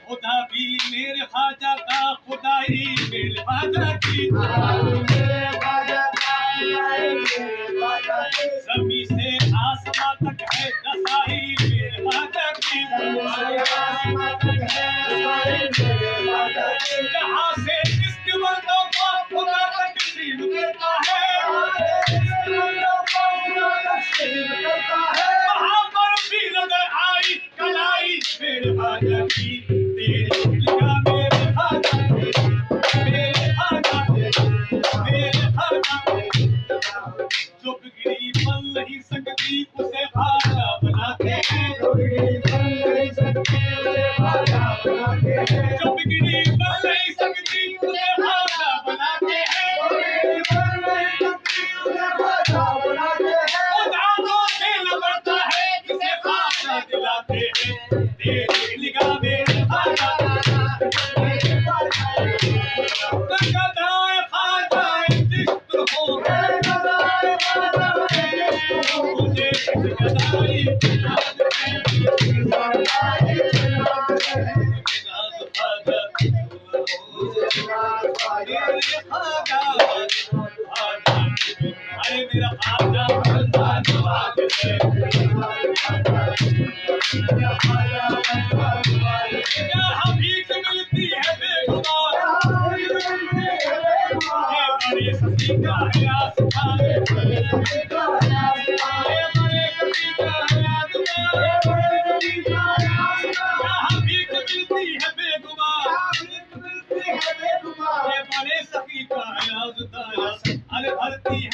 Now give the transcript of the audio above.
खुदा भी मेरे ख्वाजा का खुदाई मेरे ख्वाजा की जमी से आसमां तक है रसाई मेरे ख्वाजा की जहाँ से इश्क बंदों को खुदा तकसीम करता है वहाँ पर भी नजर आई कलाई मेरे ख्वाजा की तेरी निगाह मेरे ख्वाजा की मेरे खाजा अरे मेरा खाजा भगवान नवाज है यहाँ भीख मिलती है बेगुनाह ये बड़े सती का है आसमान ये बड़े सती का है आसमान यहाँ भीख मिलती है बेगुनाह ये बड़े सती का है आसमान अरे भरती